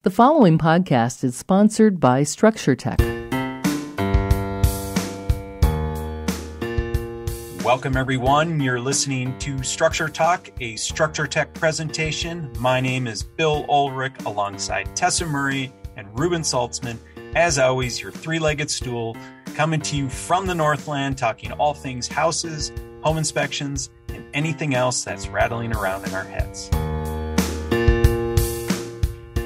The following podcast is sponsored by StructureTech. Welcome, everyone. You're listening to Structure Talk, a StructureTech presentation. My name is Bill Ulrich, alongside Tessa Murray and Reuben Saltzman. As always, your three-legged stool, coming to you from the Northland, talking all things houses, home inspections, and anything else that's rattling around in our heads.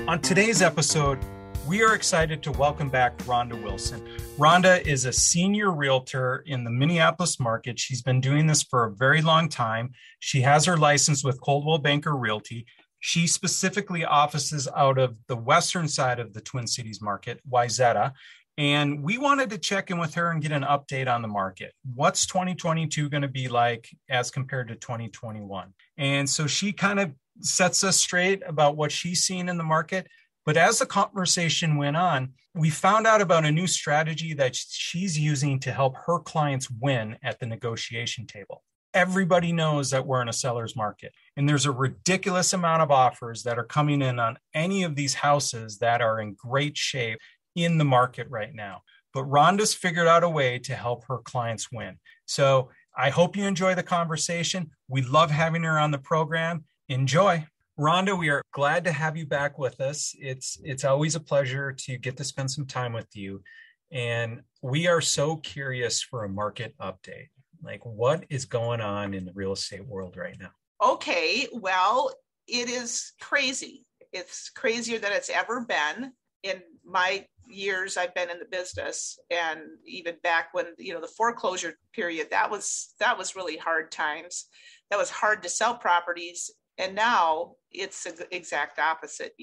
On today's episode, we are excited to welcome back Rhonda Wilson. Rhonda is a senior realtor in the Minneapolis market. She's been doing this for a very long time. She has her license with Coldwell Banker Realty. She specifically offices out of the western side of the Twin Cities market, Wayzata. And we wanted to check in with her and get an update on the market. What's 2022 going to be like as compared to 2021? And so she kind of sets us straight about what she's seeing in the market. But as the conversation went on, we found out about a new strategy that she's using to help her clients win at the negotiation table. Everybody knows that we're in a seller's market, and there's a ridiculous amount of offers that are coming in on any of these houses that are in great shape in the market right now. But Rhonda's figured out a way to help her clients win. So I hope you enjoy the conversation. We love having her on the program. Enjoy. Rhonda, we are glad to have you back with us. It's always a pleasure to get to spend some time with you. And we are so curious for a market update. Like, what is going on in the real estate world right now? Okay, well, it is crazy. It's crazier than it's ever been. In my years I've been in the business, and even back when, the foreclosure period, that was really hard times. That was hard to sell properties. And now it's the exact opposite.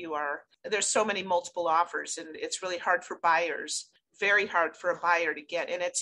There's so many multiple offers, and it's really hard for buyers, very hard for a buyer to get. And it's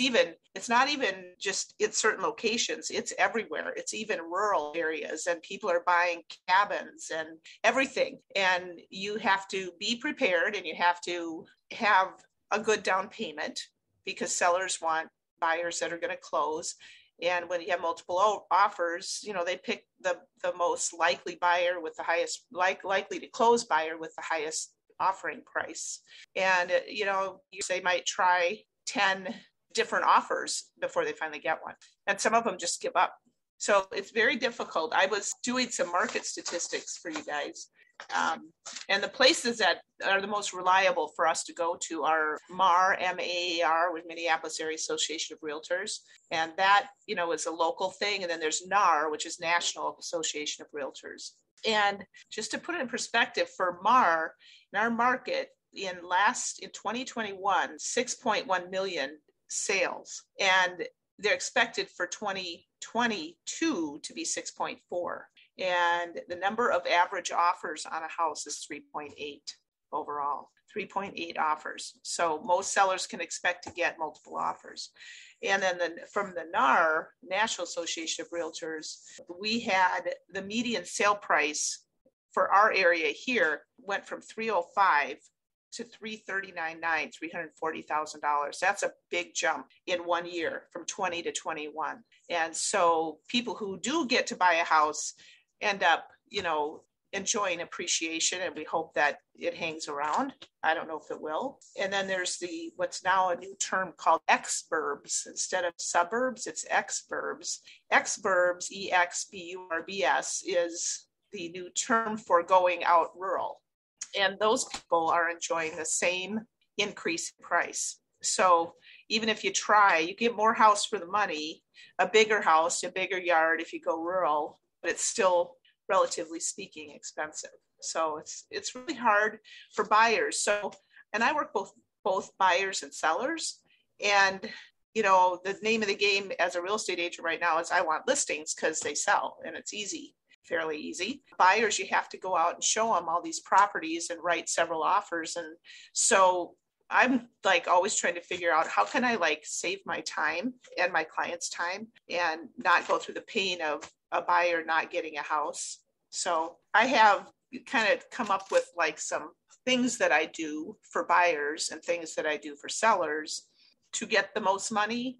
not even just in certain locations, it's everywhere. It's even rural areas, and people are buying cabins and everything. And you have to be prepared, and you have to have a good down payment, because sellers want buyers that are going to close. And when you have multiple offers, they pick the most likely buyer with the highest, likely to close buyer with the highest offering price. And, they might try 10 different offers before they finally get one. And some of them just give up. So it's very difficult. I was doing some market statistics for you guys. And the places that are the most reliable for us to go to are MAAR, MAAR, with Minneapolis Area Association of Realtors. And that, is a local thing. And then there's NAR, which is National Association of Realtors. And just to put it in perspective, for MAAR, in our market, in 2021, 6.1 million sales. And they're expected for 2022 to be 6.4. And the number of average offers on a house is 3.8 overall, 3.8 offers. So most sellers can expect to get multiple offers. And then from the NAR, National Association of Realtors, we had the median sale price for our area here went from $305,000 to $339,900, $340,000. That's a big jump in 1 year from 20 to 21. And so people who do get to buy a house end up, enjoying appreciation, and we hope that it hangs around. I don't know if it will. And then there's what's now a new term called exburbs. Instead of suburbs, it's exburbs. Exburbs, EXBURBS, is the new term for going out rural. And those people are enjoying the same increase in price. So even if you try, you get more house for the money, a bigger house, a bigger yard if you go rural, but it's still, relatively speaking, expensive. So it's really hard for buyers. So, and I work both buyers and sellers. And, the name of the game as a real estate agent right now is I want listings because they sell, and it's easy, fairly easy. Buyers, you have to go out and show them all these properties and write several offers. And so I'm always trying to figure out how can I save my time and my client's time and not go through the pain of a buyer not getting a house. So I have kind of come up with some things that I do for buyers and things that I do for sellers to get the most money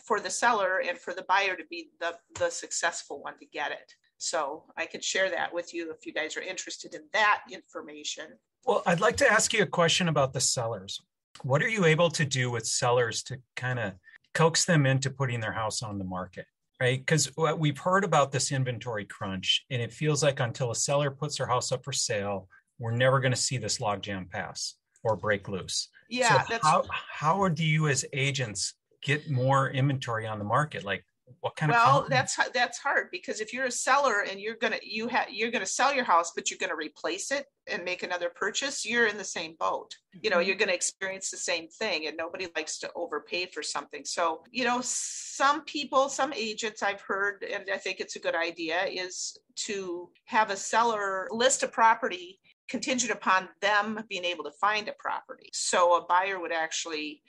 for the seller and for the buyer to be the successful one to get it. So I could share that with you if you guys are interested in that information. Well, I'd like to ask you a question about the sellers. What are you able to do with sellers to kind of coax them into putting their house on the market, right? Because we've heard about this inventory crunch, and it feels like until a seller puts their house up for sale, we're never going to see this logjam pass or break loose. Yeah, so how do you as agents get more inventory on the market? Like what kind of that's hard, because if you're a seller and you're gonna sell your house, but you're gonna replace it and make another purchase, you're in the same boat. You're gonna experience the same thing, and nobody likes to overpay for something. So some agents I've heard, and I think it's a good idea, is to have a seller list a property contingent upon them being able to find a property. So a buyer would actually,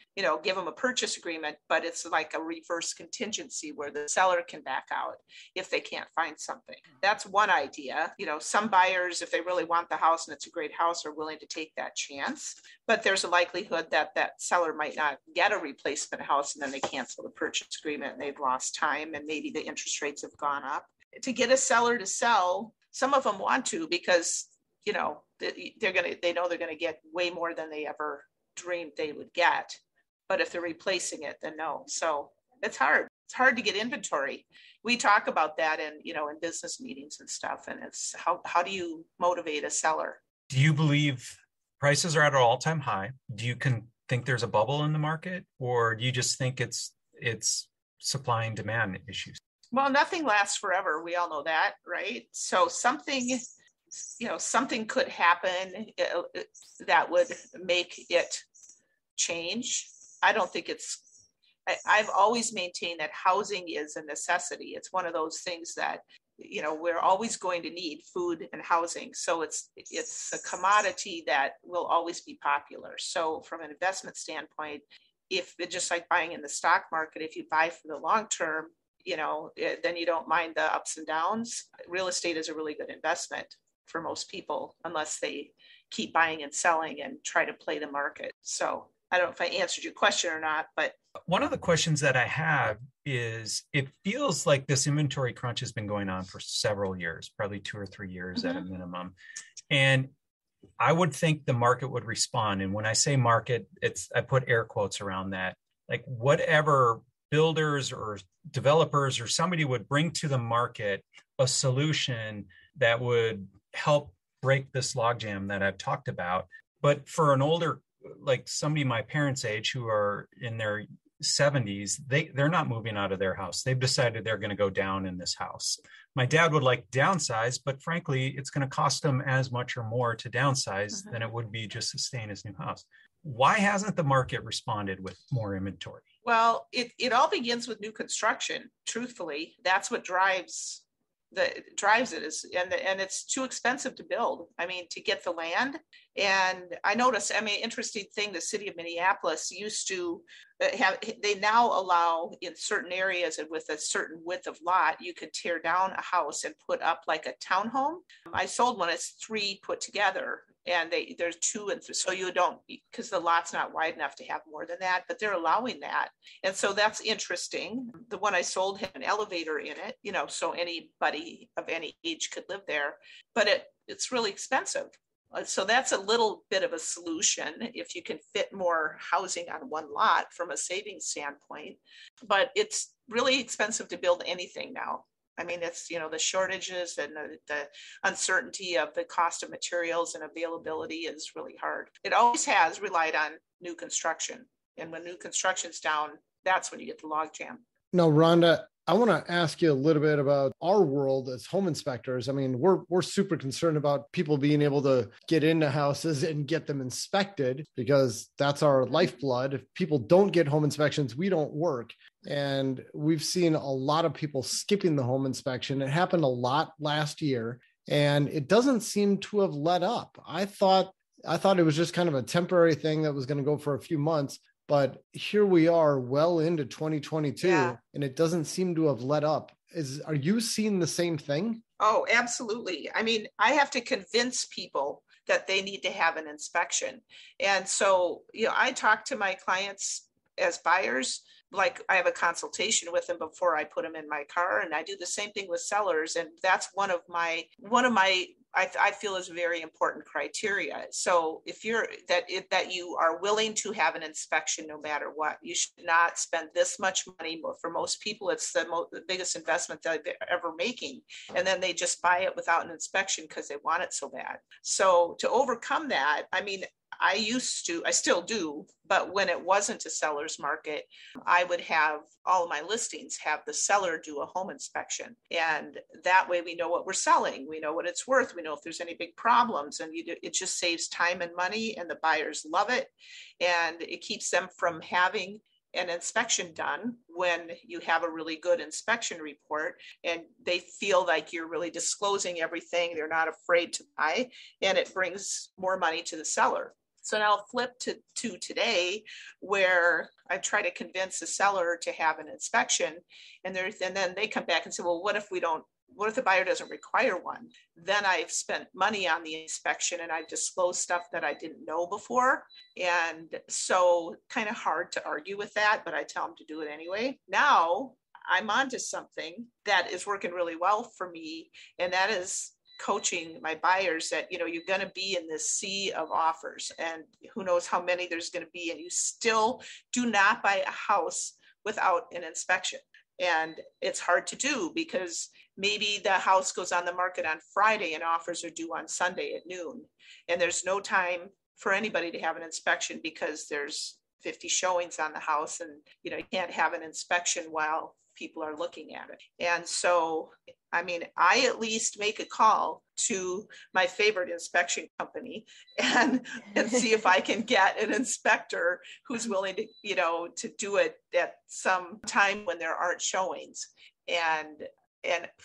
give them a purchase agreement, but it's like a reverse contingency where the seller can back out if they can't find something. That's one idea. Some buyers, if they really want the house and it's a great house, are willing to take that chance, but there's a likelihood that that seller might not get a replacement house, and then they cancel the purchase agreement and they've lost time, and maybe the interest rates have gone up. To get a seller to sell, some of them want to, because they know they're going to get way more than they ever dreamed they would get. But if they're replacing it, then no. So it's hard. It's hard to get inventory. We talk about that in business meetings and stuff. And it's how do you motivate a seller? Do you believe prices are at an all-time high? Do you think there's a bubble in the market, or do you just think it's supply and demand issues? Well, nothing lasts forever. We all know that, right? So something could happen that would make it change. I don't think I've always maintained that housing is a necessity. It's one of those things that, we're always going to need food and housing. So it's a commodity that will always be popular. So from an investment standpoint, if just like buying in the stock market, if you buy for the long term, then you don't mind the ups and downs. Real estate is a really good investment for most people, unless they keep buying and selling and try to play the market. So I don't know if I answered your question or not, but one of the questions that I have is, it feels like this inventory crunch has been going on for several years, probably 2 or 3 years at a minimum. And I would think the market would respond. And when I say market, I put air quotes around that, like whatever builders or developers or somebody would bring to the market a solution that would help break this logjam that I've talked about. But for an older, like somebody my parents' age who are in their 70s, they're not moving out of their house. They've decided they're going to go down in this house. My dad would like to downsize, but frankly, it's going to cost him as much or more to downsize than it would be just to stay in his new house. Why hasn't the market responded with more inventory? Well, it all begins with new construction. Truthfully, that's what drives it is, and it's too expensive to build. I mean, to get the land. And I noticed, interesting thing, the city of Minneapolis used to they now allow in certain areas and with a certain width of lot, you could tear down a house and put up like a townhome. I sold one, it's 3 put together, and there's 2 and 3, so you don't, because the lot's not wide enough to have more than that, but they're allowing that. And so that's interesting. The one I sold had an elevator in it, so anybody of any age could live there, but it's really expensive. So that's a little bit of a solution if you can fit more housing on one lot from a savings standpoint, but it's really expensive to build anything now. I mean, it's, the shortages and the uncertainty of the cost of materials and availability is really hard. It always has relied on new construction. And when new construction's down, that's when you get the logjam. Now, Rhonda, I want to ask you a little bit about our world as home inspectors. I mean, we're super concerned about people being able to get into houses and get them inspected, because that's our lifeblood. If people don't get home inspections, we don't work. And we've seen a lot of people skipping the home inspection. It happened a lot last year, and it doesn't seem to have let up. I thought it was just kind of a temporary thing that was going to go for a few months. But here we are well into 2022, and it doesn't seem to have let up. Are you seeing the same thing? Oh, absolutely. I mean, I have to convince people that they need to have an inspection. And so, I talk to my clients as buyers, like I have a consultation with them before I put them in my car. And I do the same thing with sellers. And that's one of my I feel is a very important criteria. So if that you are willing to have an inspection no matter what, you should not spend this much money. For most people, it's the biggest investment that they're ever making. And then they just buy it without an inspection because they want it so bad. So to overcome that, I mean, I still do, but when it wasn't a seller's market, I would have all of my listings have the seller do a home inspection. And that way we know what we're selling. We know what it's worth. We know if there's any big problems, and it just saves time and money, and the buyers love it. And it keeps them from having an inspection done when you have a really good inspection report and they feel like you're really disclosing everything. They're not afraid to buy, and it brings more money to the seller. So now I'll flip to today, where I try to convince the seller to have an inspection, and then they come back and say, well, what if the buyer doesn't require one? Then I've spent money on the inspection and I've disclosed stuff that I didn't know before. And so kind of hard to argue with that, but I tell them to do it anyway. Now I'm onto something that is working really well for me, and that is coaching my buyers that, you're going to be in this sea of offers, and who knows how many there's going to be, and you still do not buy a house without an inspection. And it's hard to do because maybe the house goes on the market on Friday and offers are due on Sunday at noon. And there's no time for anybody to have an inspection because there's 50 showings on the house, and you can't have an inspection while people are looking at it. And so, I mean, I at least make a call to my favorite inspection company and see if I can get an inspector who's willing to, to do it at some time when there aren't showings. And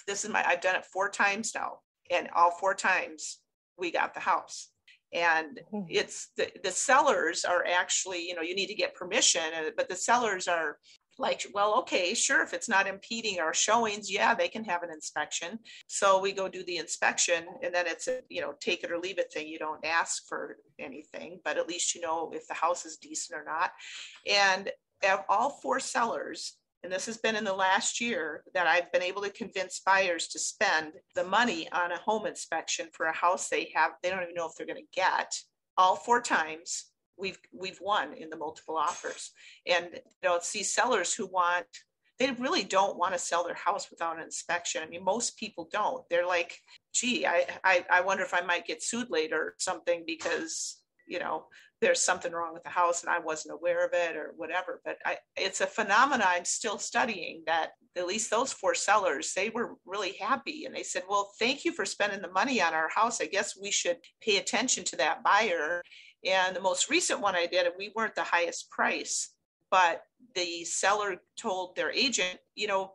this is I've done it 4 times now, and all 4 times we got the house. And it's the sellers are actually, you need to get permission, but the sellers are like, well, okay, sure. If it's not impeding our showings, yeah, they can have an inspection. So we go do the inspection, and then it's a, take it or leave it thing. You don't ask for anything, but at least if the house is decent or not. And all 4 sellers, and this has been in the last year, that I've been able to convince buyers to spend the money on a home inspection for a house they don't even know if they're going to get. All 4 times we've won in the multiple offers. And it's these sellers who they really don't want to sell their house without an inspection. I mean, most people don't. They're like, gee, I wonder if I might get sued later or something because there's something wrong with the house and I wasn't aware of it or whatever. But it's a phenomenon I'm still studying, that at least those 4 sellers, they were really happy. And they said, well, thank you for spending the money on our house. I guess we should pay attention to that buyer. And the most recent one I did, we weren't the highest price, but the seller told their agent,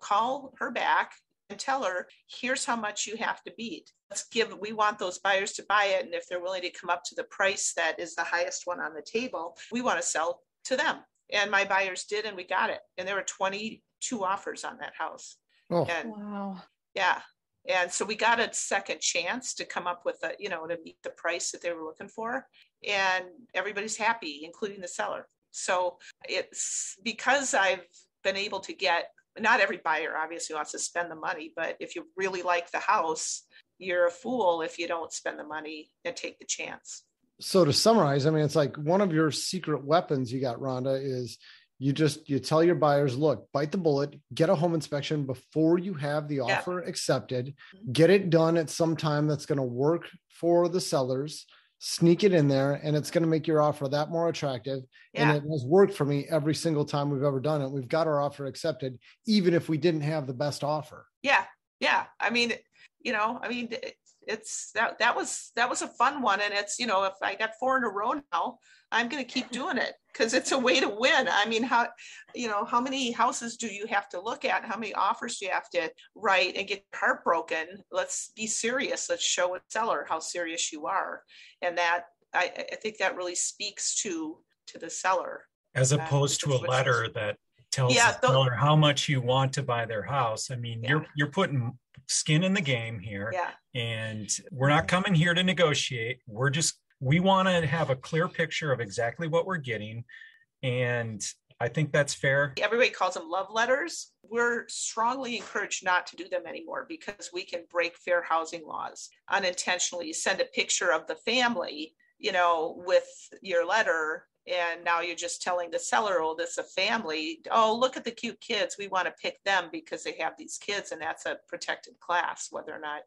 call her back and tell her, here's how much you have to beat. We want those buyers to buy it. And if they're willing to come up to the price that is the highest one on the table, we want to sell to them. And my buyers did, and we got it. And there were 22 offers on that house. Oh, and, wow. Yeah. And so we got a second chance to come up with to meet the price that they were looking for. And everybody's happy, including the seller. So it's because I've been able to get, not every buyer obviously wants to spend the money, but if you really like the house, you're a fool if you don't spend the money and take the chance. So to summarize, I mean, it's like one of your secret weapons you got, Rhonda, is you tell your buyers, look, bite the bullet, get a home inspection before you have the offer accepted, get it done at some time that's going to work for the sellers, sneak it in there, and it's going to make your offer that more attractive. And it has worked for me every single time we've ever done it. We've got our offer accepted, even if we didn't have the best offer. Yeah. Yeah. I mean, it's that was a fun one. And it's, if I got 4 in a row now, I'm going to keep doing it because it's a way to win. I mean, how many houses do you have to look at? How many offers do you have to write and get heartbroken? Let's be serious. Let's show a seller how serious you are. And that, I think that really speaks to the seller. As opposed to a letter that tells the seller how much you want to buy their house. I mean, you're putting skin in the game here. Yeah. And we're not coming here to negotiate. We want to have a clear picture of exactly what we're getting. And I think that's fair. Everybody calls them love letters. We're strongly encouraged not to do them anymore because we can break fair housing laws unintentionally. Send a picture of the family, with your letter. And now you're just telling the seller, oh, this is a family. Oh, look at the cute kids. We want to pick them because they have these kids. And that's a protected class, whether or not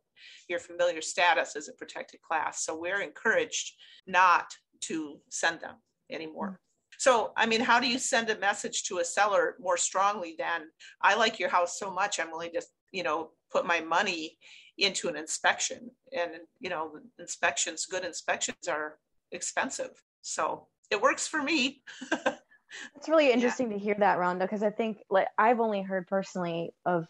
your familiar status is a protected class. So we're encouraged not to send them anymore. So, how do you send a message to a seller more strongly than, I like your house so much, I'm willing to, put my money into an inspection. And, good inspections are expensive. So it works for me. It's really interesting to hear that, Rhonda, because I think I've only heard personally of,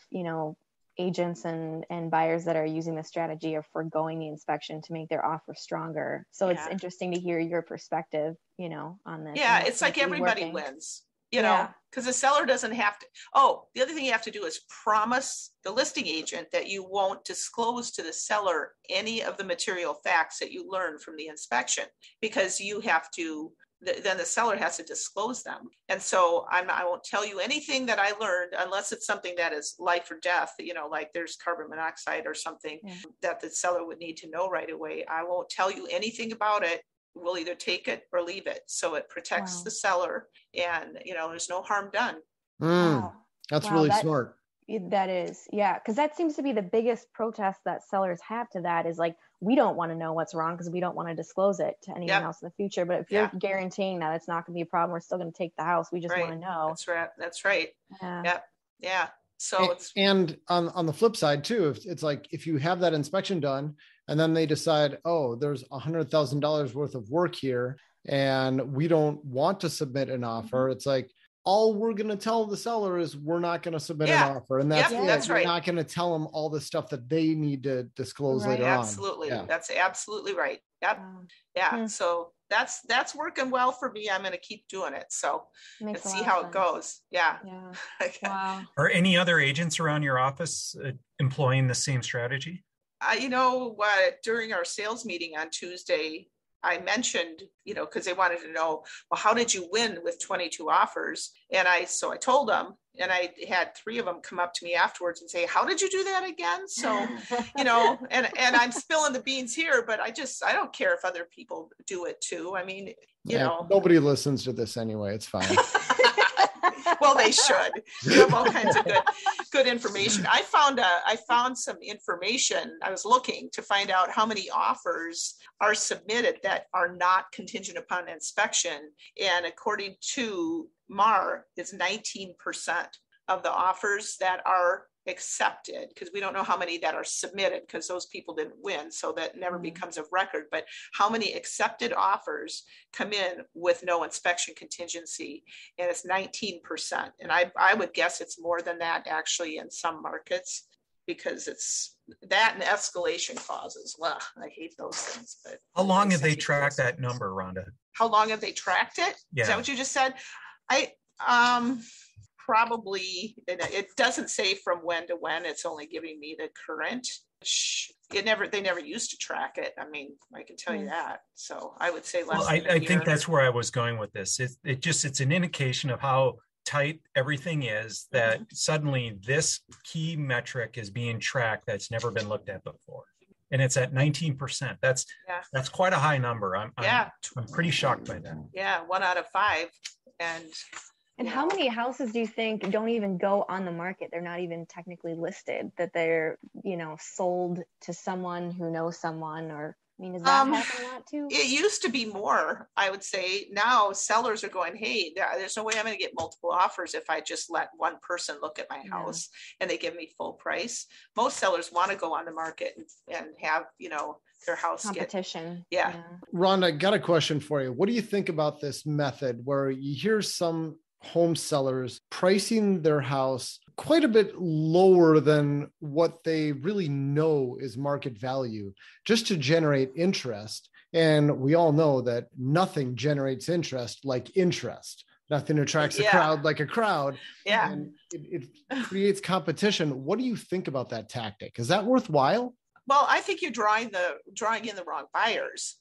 agents and buyers that are using the strategy of foregoing the inspection to make their offer stronger. So it's interesting to hear your perspective, on this. Yeah, it's like everybody wins, because the seller doesn't have to. Oh, the other thing you have to do is promise the listing agent that you won't disclose to the seller any of the material facts that you learn from the inspection, because you have to. Then the seller has to disclose them. And so I won't tell you anything that I learned unless it's something that is life or death, like there's carbon monoxide or something that the seller would need to know right away. I won't tell you anything about it. We'll either take it or leave it. So it protects the seller and, there's no harm done. That's really smart. That is. Yeah. Cause that seems to be the biggest protest that sellers have to that is like, we don't want to know what's wrong because we don't want to disclose it to anyone else in the future. But if you're guaranteeing that it's not going to be a problem, we're still going to take the house. We just want to know. That's right. Yeah. So and on the flip side too, if you have that inspection done and then they decide, oh, there's $100,000 worth of work here and we don't want to submit an offer. It's like, all we're going to tell the seller is we're not going to submit an offer. And that's right. We're not going to tell them all the stuff that they need to disclose later on. Absolutely. Yeah. That's absolutely right. Yep. Yeah. So that's working well for me. I'm going to keep doing it. So let's see how it goes. Yeah. Wow. Are any other agents around your office employing the same strategy? During our sales meeting on Tuesday, I mentioned, because they wanted to know, well, how did you win with 22 offers? And so I told them, and I had 3 of them come up to me afterwards and say, how did you do that again? So, and I'm spilling the beans here, but I don't care if other people do it too. Nobody listens to this anyway. It's fine. Well, they should. You have all kinds of good information. I found some information. I was looking to find out how many offers are submitted that are not contingent upon inspection. And according to MAAR, it's 19% of the offers that are accepted, because we don't know how many that are submitted because those people didn't win, so that never becomes a record. But how many accepted offers come in with no inspection contingency, and it's 19%. And I would guess it's more than that actually in some markets, because it's that and escalation clauses. Well, I hate those things. But how long have they tracked that number, Rhonda? How long have they tracked it? Yeah. Is that what you just said? Probably, it doesn't say from when to when. It's only giving me the current. They never used to track it. I can tell you that. So I would say less. Well, I think that's where I was going with this. It's an indication of how tight everything is, that suddenly this key metric is being tracked that's never been looked at before. And it's at 19%. That's quite a high number. I'm pretty shocked by that. Yeah, 1 out of 5. And how many houses do you think don't even go on the market? They're not even technically listed, that they're, sold to someone who knows someone, or, does that happen a lot too? It used to be more, I would say. Now sellers are going, hey, there's no way I'm going to get multiple offers if I just let one person look at my house and they give me full price. Most sellers want to go on the market and have, their house competition. Yeah. Rhonda, I got a question for you. What do you think about this method where you hear some home sellers pricing their house quite a bit lower than what they really know is market value just to generate interest? And we all know that nothing generates interest like interest. Nothing attracts a crowd like a crowd. Yeah. And it creates competition. What do you think about that tactic? Is that worthwhile? Well, I think you're drawing in the wrong buyers.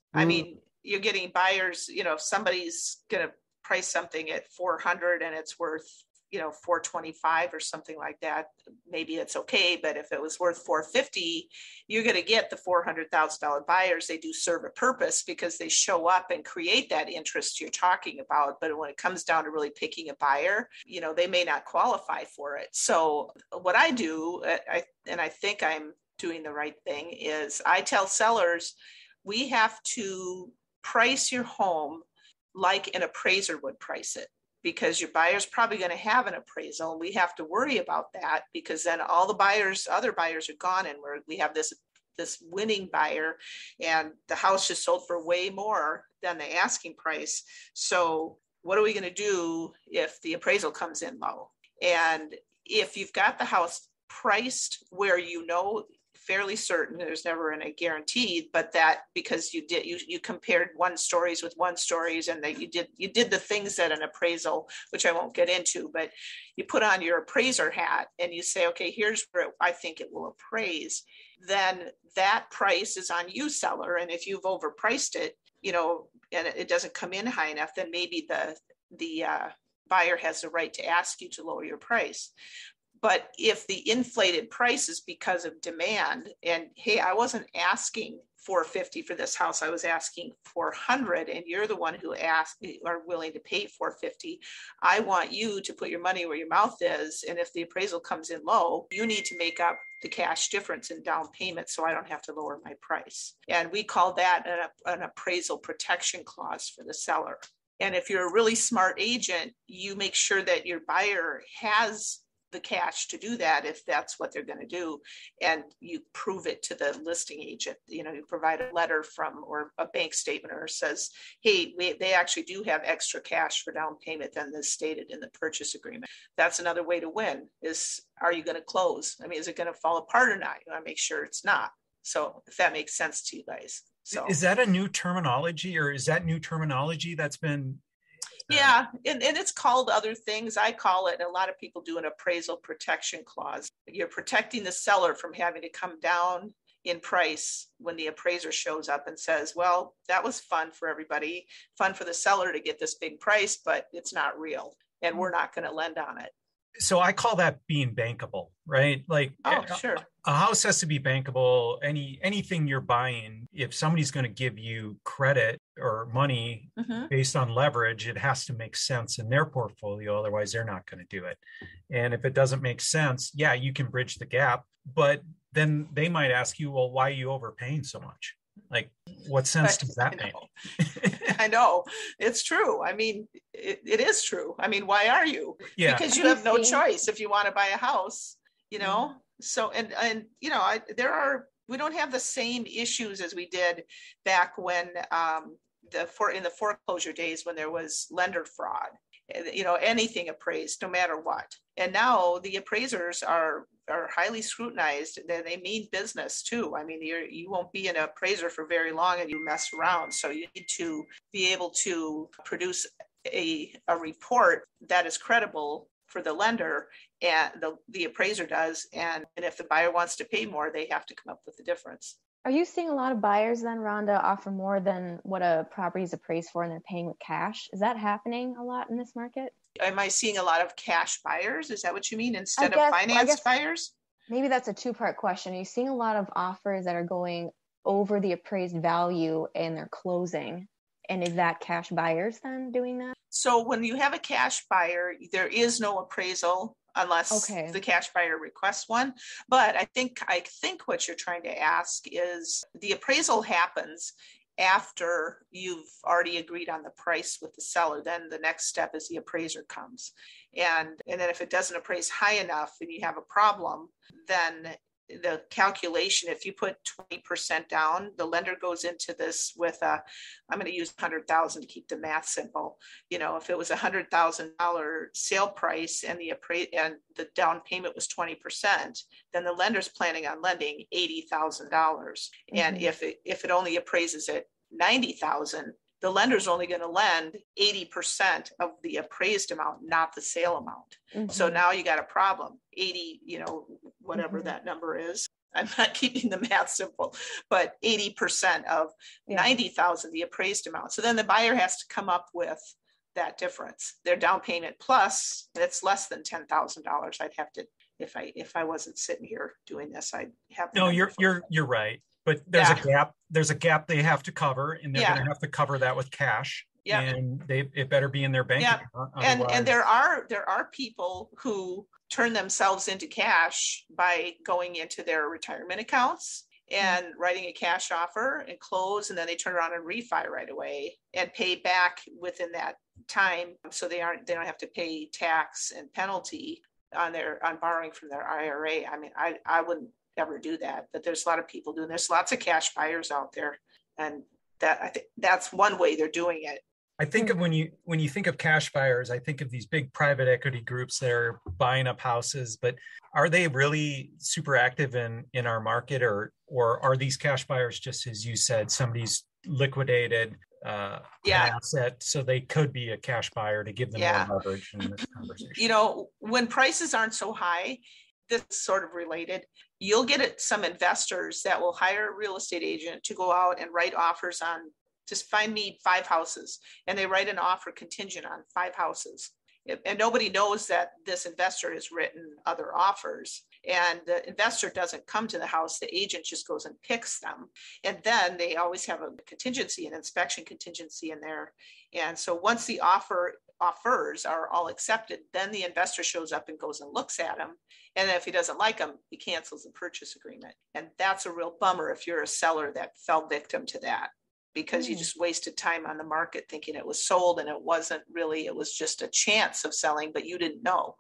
You're getting buyers, if somebody's going to price something at 400 and it's worth, 425 or something like that, maybe it's okay. But if it was worth 450, you're going to get the $400,000 buyers. They do serve a purpose because they show up and create that interest you're talking about. But when it comes down to really picking a buyer, they may not qualify for it. So what I do, and I think I'm doing the right thing, is I tell sellers, we have to price your home like an appraiser would price it, because your buyer's probably going to have an appraisal. We have to worry about that, because then all the other buyers are gone, and we have this winning buyer, and the house just sold for way more than the asking price. So what are we going to do if the appraisal comes in low? And if you've got the house priced where fairly certain, there's never a guaranteed, but that because you compared one stories with one stories, and that you did the things that an appraisal, which I won't get into, but you put on your appraiser hat and you say, okay, here's where I think it will appraise, then that price is on you, seller. And if you've overpriced it, and it doesn't come in high enough, then maybe the buyer has the right to ask you to lower your price. But if the inflated price is because of demand, and hey, I wasn't asking $450 for this house, I was asking $400, and you're the one who are willing to pay $450, I want you to put your money where your mouth is. And if the appraisal comes in low, you need to make up the cash difference in down payment so I don't have to lower my price. And we call that an appraisal protection clause for the seller. And if you're a really smart agent, you make sure that your buyer has the cash to do that if that's what they're going to do, and you prove it to the listing agent. You provide a letter or a bank statement, or says, hey, they actually do have extra cash for down payment than is stated in the purchase agreement. That's another way to win. Are you going to close? Is it going to fall apart or not? You want to make sure it's not. So if that makes sense to you guys. So is that a new terminology, or is that new terminology that's been Yeah, and it's called other things. I call it, and a lot of people do, an appraisal protection clause. You're protecting the seller from having to come down in price when the appraiser shows up and says, well, that was fun for everybody, fun for the seller to get this big price, but it's not real, and we're not going to lend on it. So I call that being bankable, right? Like, oh, sure. A house has to be bankable. Anything you're buying, if somebody's going to give you credit or money based on leverage, it has to make sense in their portfolio. Otherwise, they're not going to do it. And if it doesn't make sense, yeah, you can bridge the gap, but then they might ask you, well, why are you overpaying so much? Like, what sense does that make? I know. It's true. It is true. Why are you? Yeah. Because you have no choice if you want to buy a house, So, we don't have the same issues as we did back when, in the foreclosure days, when there was lender fraud, anything appraised, no matter what. And now the appraisers are highly scrutinized. They mean business too. You won't be an appraiser for very long and you mess around. So you need to be able to produce a report that is credible for the lender, and the appraiser does. And if the buyer wants to pay more, they have to come up with the difference. Are you seeing a lot of buyers then, Rhonda, offer more than what a property is appraised for and they're paying with cash? Is that happening a lot in this market? Am I seeing a lot of cash buyers? Is that what you mean, instead of financed buyers? Maybe that's a two-part question. Are you seeing a lot of offers that are going over the appraised value and they're closing? And is that cash buyers then doing that? So when you have a cash buyer, there is no appraisal unless the cash buyer requests one. But I think what you're trying to ask is, the appraisal happens after you've already agreed on the price with the seller. Then the next step is the appraiser comes. And then if it doesn't appraise high enough and you have a problem, then the calculation, if you put 20% down, the lender goes into this with I'm going to use 100,000 to keep the math simple. If it was $100,000 sale price and the down payment was 20%, then the lender's planning on lending $80,000. And if it only appraises at 90,000, the lender's only going to lend 80% of the appraised amount, not the sale amount. So now you got a problem. 80, whatever that number is. I'm not keeping the math simple, but 80% of 90,000, the appraised amount. So then the buyer has to come up with that difference. Their down payment plus, it's less than $10,000. I'd have to, if I wasn't sitting here doing this, I'd have. No, you're right. But there's a gap. There's a gap they have to cover, and they're going to have to cover that with cash. Yeah, and it better be in their bank account. And there are people who turn themselves into cash by going into their retirement accounts and writing a cash offer and close, and then they turn around and refi right away and pay back within that time, so they don't have to pay tax and penalty on borrowing from their IRA. I mean, I wouldn't ever do that, but there's a lot of people doing. There's lots of cash buyers out there, and I think that's one way they're doing it. I think of when you think of cash buyers, I think of these big private equity groups that are buying up houses, but are they really super active in our market, or are these cash buyers, just as you said, somebody's liquidated an asset, so they could be a cash buyer to give them more leverage in this conversation? You know, when prices aren't so high, this is sort of related. You'll get some investors that will hire a real estate agent to go out and write offers on, just find me 5 houses, and they write an offer contingent on 5 houses. And nobody knows that this investor has written other offers, and the investor doesn't come to the house. The agent just goes and picks them. And then they always have a contingency, an inspection contingency in there. And so once the offers are all accepted, then the investor shows up and goes and looks at them. And if he doesn't like them, he cancels the purchase agreement. And that's a real bummer if you're a seller that fell victim to that, because you just wasted time on the market thinking it was sold, and it wasn't really. It was just a chance of selling, but you didn't know.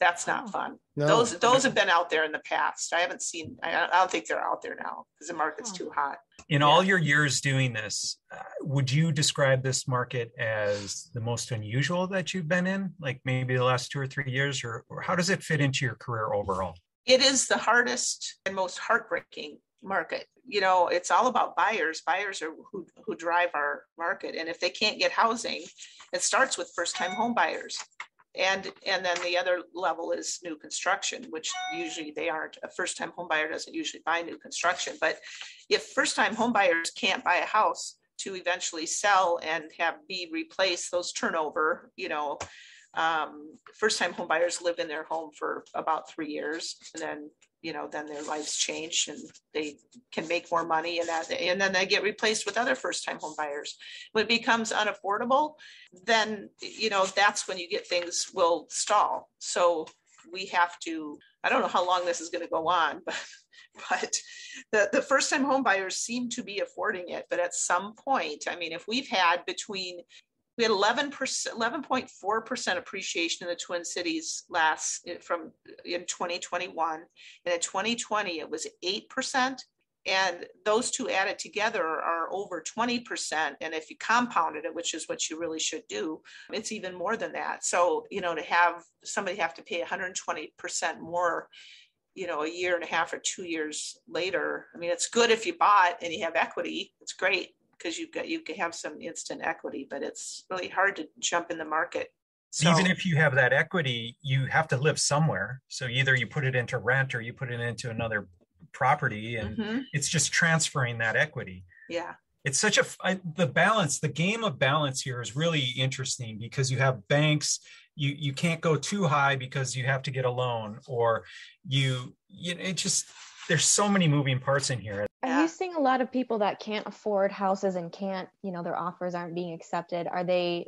That's not fun. No. Those have been out there in the past. I haven't seen. I don't think they're out there now because the market's too hot. In all your years doing this, would you describe this market as the most unusual that you've been in, like maybe the last 2 or 3 years, or how does it fit into your career overall? It is the hardest and most heartbreaking market. You know, it's all about buyers. Buyers are who drive our market. And if they can't get housing, it starts with first-time home buyers. And then the other level is new construction, which usually they aren't. A first-time home buyer doesn't usually buy new construction. But if first-time home buyers can't buy a house to eventually sell and be replaced, those turnover, first-time home buyers live in their home for about 3 years, and then then their lives change and they can make more money, and then they get replaced with other first-time home buyers. When it becomes unaffordable, then that's when you get things will stall. So we have to. I don't know how long this is going to go on, but the first-time home buyers seem to be affording it. But at some point, I mean, if we had 11.4% appreciation in the Twin Cities in 2021, and in 2020 it was 8%, and those two added together are over 20%. And if you compounded it, which is what you really should do, it's even more than that. So to have somebody have to pay 120% more, a year and a half or 2 years later. I mean, it's good if you bought and you have equity. It's great, because you can have some instant equity, but it's really hard to jump in the market. So, even if you have that equity, you have to live somewhere. So either you put it into rent or you put it into another property, and it's just transferring that equity. Yeah. It's such the game of balance here is really interesting, because you have banks, you can't go too high because you have to get a loan, or there's so many moving parts in here. Are you seeing a lot of people that can't afford houses and can't, their offers aren't being accepted?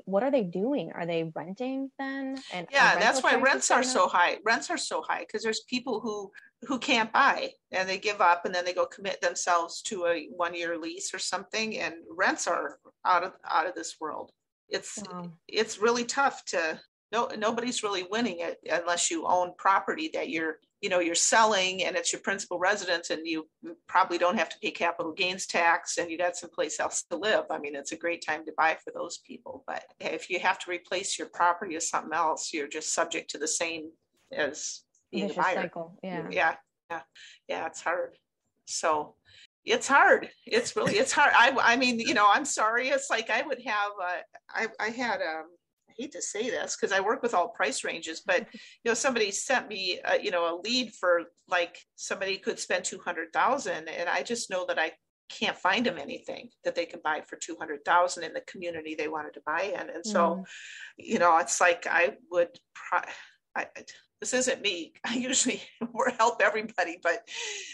What are they doing? Are they renting then? And that's why rents are so high. Rents are so high because there's people who can't buy, and they give up, and then they go commit themselves to a 1-year lease or something, and rents are out of this world. It's really tough nobody's really winning it unless you own property that you're selling and it's your principal residence, and you probably don't have to pay capital gains tax, and you got someplace else to live. I mean, it's a great time to buy for those people. But if you have to replace your property with something else, you're just subject to the same as being a buyer. Cycle. Yeah, it's hard. So it's hard. It's hard. I mean, I'm sorry. It's like I would have, I hate to say this because I work with all price ranges, but somebody sent me a lead for like somebody could spend $200,000, and I just know that can't find them anything that they can buy for $200,000 in the community they wanted to buy in. And so, it's like this isn't me. I usually help everybody, but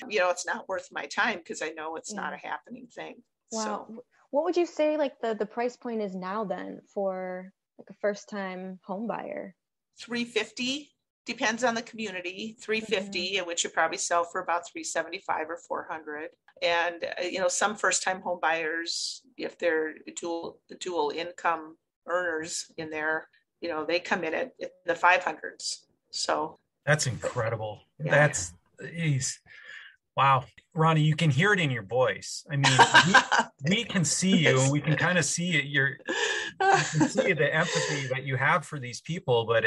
it's not worth my time because I know it's not a happening thing. Wow. So, what would you say like the price point is now then for like a first time home buyer? $350, depends on the community. $350, which you probably sell for about $375 or $400. And some first time home buyers, if they're dual income earners in there, they come in at the 500s. So that's incredible. Yeah. Wow. Ronnie, you can hear it in your voice. I mean, we can see you and we can kind of see it. You can see the empathy that you have for these people, but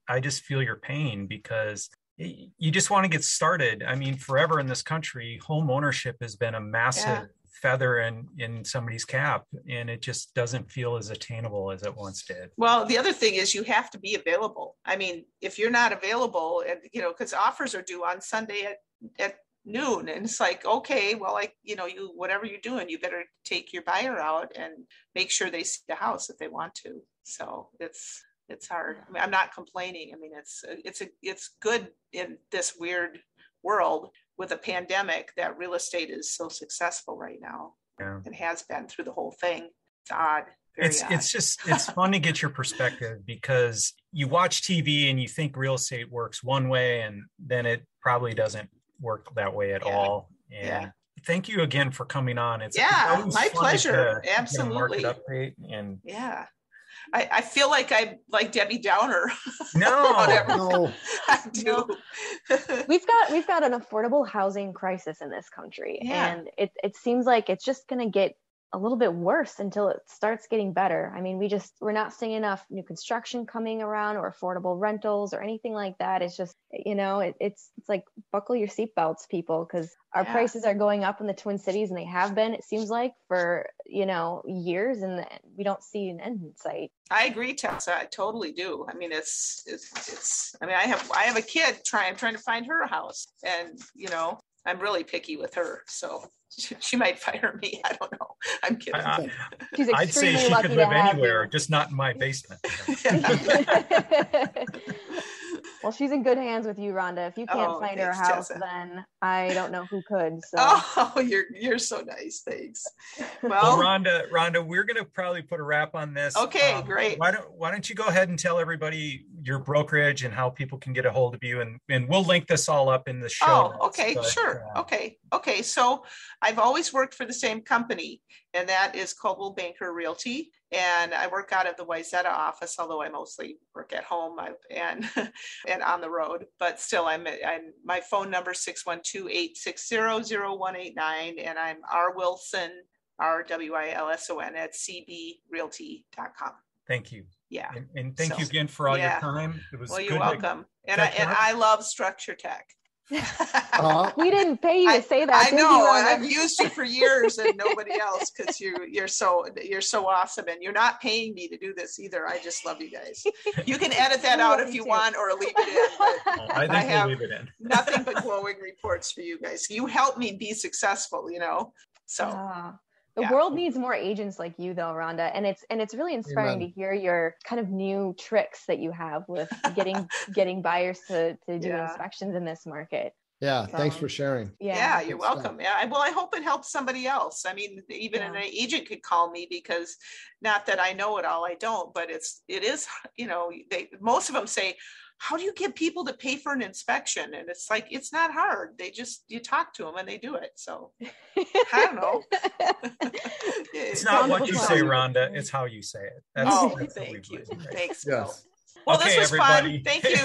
I just feel your pain because you just want to get started. I mean, forever in this country, home ownership has been a massive feather in somebody's cap, and it just doesn't feel as attainable as it once did. Well, the other thing is you have to be available. I mean, if you're not available, and because offers are due on Sunday at noon, and it's like, okay, well, you whatever you're doing, you better take your buyer out and make sure they see the house if they want to. So it's hard. I mean, I'm not complaining. I mean, it's good in this weird world with a pandemic that real estate is so successful right now. Yeah. And has been through the whole thing. It's odd. It's fun to get your perspective because you watch TV and you think real estate works one way and then it probably doesn't work that way at all. And thank you again for coming on. It's my pleasure. Absolutely. Market update and I feel like I'm like Debbie Downer. No. I do. We've got an affordable housing crisis in this country, and it seems like it's just going to get a little bit worse until it starts getting better. I mean, we're not seeing enough new construction coming around or affordable rentals or anything like that. It's just, it's like buckle your seatbelts, people, because our prices are going up in the Twin Cities, and they have been, it seems like, for, years, and we don't see an end in sight. I agree, Tessa. I totally do. I mean, I have a kid I'm trying to find her a house, and, I'm really picky with her. So she might fire me. I don't know. I'm kidding. I'd say she could live anywhere, just not in my basement. Well, she's in good hands with you, Rhonda. If you can't find her a house, Tessa. Then I don't know who could. So. Oh, you're so nice. Thanks. Well, Rhonda, we're going to probably put a wrap on this. Okay, great. Why don't you go ahead and tell everybody your brokerage and how people can get a hold of you, and we'll link this all up in the show. Oh, okay, sure. Okay. So I've always worked for the same company, and that is Coldwell Banker Realty. And I work out of the Wayzata office, although I mostly work at home and on the road. But still, my phone number is 612-860-0189, and I'm R. Wilson, RWILSON at cbrealty.com. Thank you. Yeah. And thank you again for all your time. It was you're welcome. And I love Structure Tech. We didn't pay you to say that. I know. I've used you for years and nobody else because you're so awesome, and you're not paying me to do this either. I just love you guys. You can edit that out if you want or leave it in. But I think we'll leave it in. Nothing but glowing reports for you guys. You help me be successful, So the world needs more agents like you, though, Rhonda, and it's really inspiring to hear your kind of new tricks that you have with getting buyers to do inspections in this market. Yeah, thanks for sharing. Yeah, you're welcome. Yeah, well, I hope it helps somebody else. I mean, even an agent could call me because, not that I know it all, I don't, but it is, most of them say, how do you get people to pay for an inspection? And it's like, it's not hard. You talk to them and they do it. So I don't know. It's not what you say, Rhonda. It's how you say it. Thank you. Right? Thanks. Yes. Well, okay, this was everybody. fun. Thank you.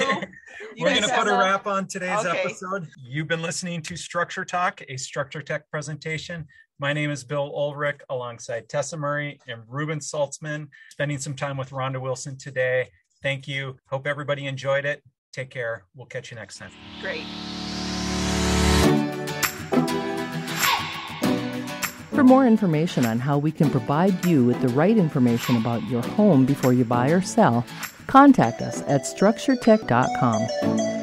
We're going to put a wrap on today's episode. You've been listening to Structure Talk, a Structure Tech presentation. My name is Bill Ulrich, alongside Tessa Murray and Reuben Saltzman, spending some time with Rhonda Wilson today. Thank you. Hope everybody enjoyed it. Take care. We'll catch you next time. Great. For more information on how we can provide you with the right information about your home before you buy or sell, contact us at structuretech.com.